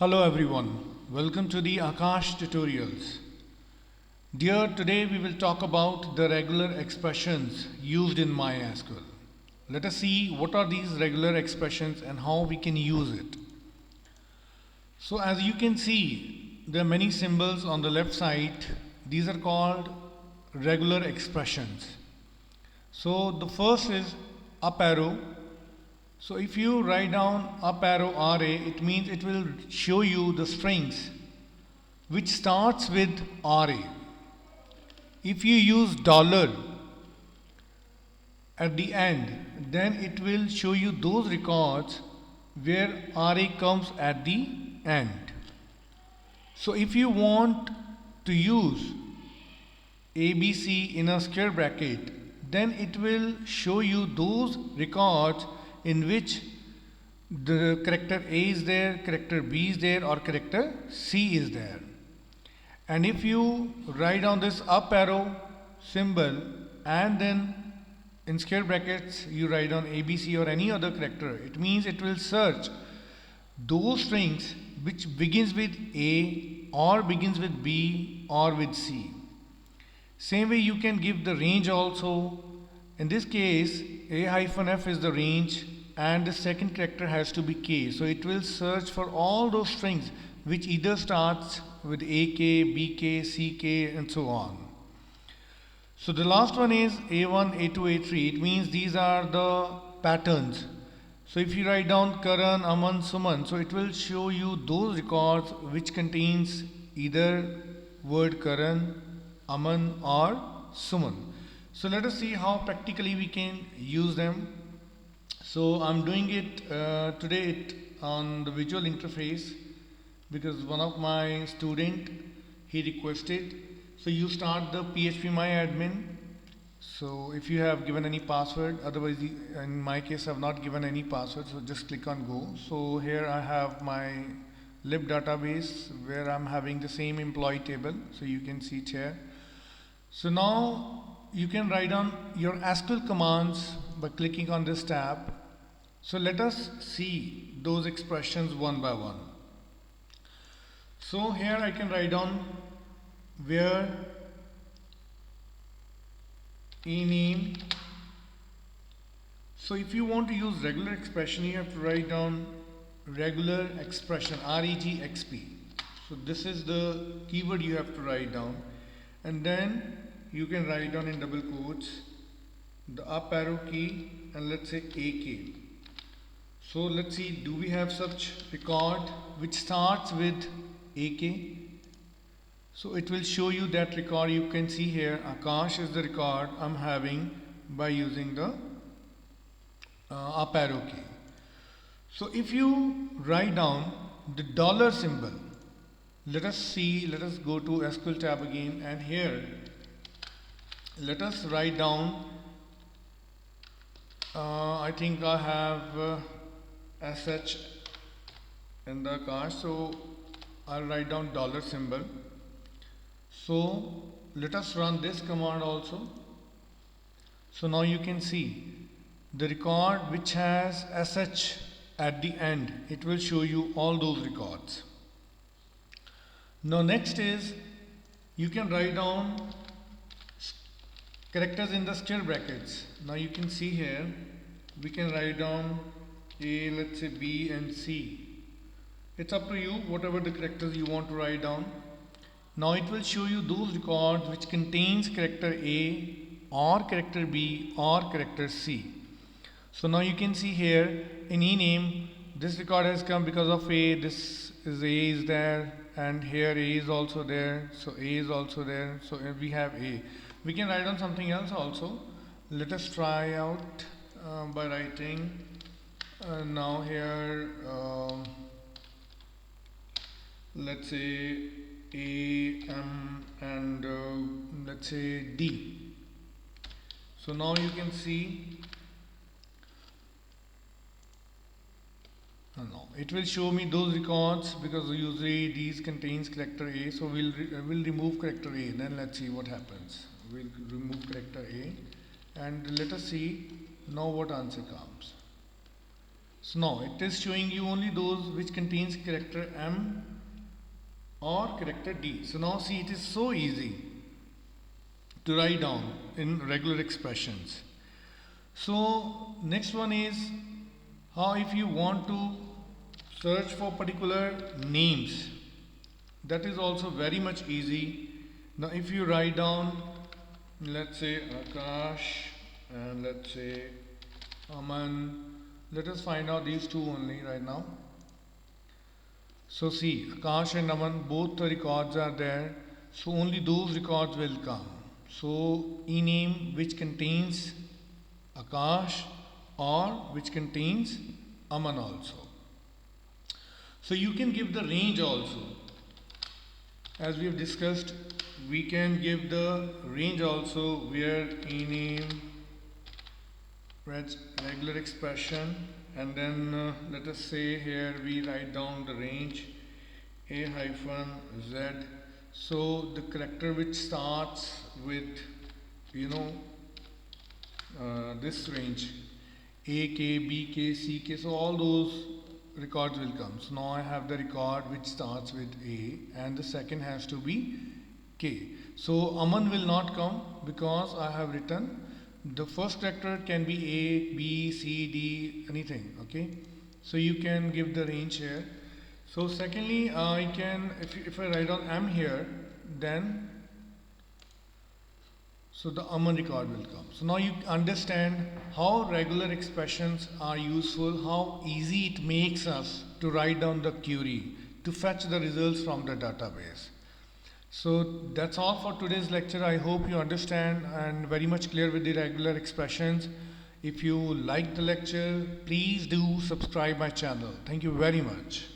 Hello everyone, welcome to the Akash tutorials. Dear, today we will talk about the regular expressions used in MySQL. Let us see what are these regular expressions and how we can use it. So as you can see, there are many symbols on the left side. These are called regular expressions. So the first is up arrow. So if you write down up arrow RA, it means it will show you the strings which starts with RA. If you use dollar at the end, then it will show you those records where RA comes at the end. So if you want to use ABC in a square bracket, then it will show you those records in which the character A is there, character B is there, or character C is there. And if you write down this up arrow symbol and then in square brackets you write down ABC or any other character, it means it will search those strings which begins with A or begins with B or with C. Same way you can give the range also. In this case, A-F is the range and the second character has to be K. So it will search for all those strings which either starts with AK, BK, CK and so on. So the last one is A1, A2, A3. It means these are the patterns. So if you write down Karan, Aman, Suman, so it will show you those records which contains either word Karan, Aman or Suman. So let us see how practically we can use them. So I'm doing it today on the visual interface because one of my student he requested. So you start the phpMyAdmin. So if you have given any password, otherwise in my case I've not given any password, so just click on go. So here I have my lib database where I'm having the same employee table, so you can see it here. So now you can write down your SQL commands by clicking on this tab. So let us see those expressions one by one. So here I can write down where ename. So if you want to use regular expression, you have to write down regular expression, REGXP. So this is the keyword you have to write down, and then you can write down in double quotes the up arrow key and let's say AK. So let's see, do we have such record which starts with AK? So it will show you that record. You can see here Akash is the record I'm having by using the up arrow key. So if you write down the dollar symbol, let us go to SQL tab again, and here let us write down I think I have SH in the Akash, so I'll write down dollar symbol. So let us run this command also. So now you can see the record which has SH at the end, it will show you all those records. Now next is you can write down characters in the square brackets. Now you can see here we can write down A, let's say B and C. It's up to you whatever the characters you want to write down. Now it will show you those records which contains character A or character B or character C. So now you can see here in ename this record has come because of A. This is A is there, and here A is also there, so A is also there, so we have A. We can write down something else also. Let us try out by writing now here let's say A, M and let's say D. So now you can see no, it will show me those records because usually these contains character A, so we'll remove character A, then let's see what happens. We'll remove character A and let us see now what answer comes. So now it is showing you only those which contains character M or character D. So now see, it is so easy to write down in regular expressions. So next one is how if you want to search for particular names, that is also very much easy. Now if you write down, let's say Akash and let's say Aman, let us find out these two only right now. So see, Akash and Aman, both the records are there, so only those records will come. So ename which contains Akash or which contains Aman also. So you can give the range also. As we have discussed, we can give the range also where ename regular expression, and then let us say here we write down the range a hyphen z. So the character which starts with this range a k b k c k, so all those records will come. So now I have the record which starts with a and the second has to be k. So Aman will not come because I have written the first character can be A, B, C, D, anything, okay? So you can give the range here. So secondly, I can, if I write down M here, then, so the Aman record will come. So now you understand how regular expressions are useful, how easy it makes us to write down the query, to fetch the results from the database. So that's all for today's lecture. I hope you understand and very much clear with the regular expressions. If you like the lecture, please do subscribe my channel. Thank you very much.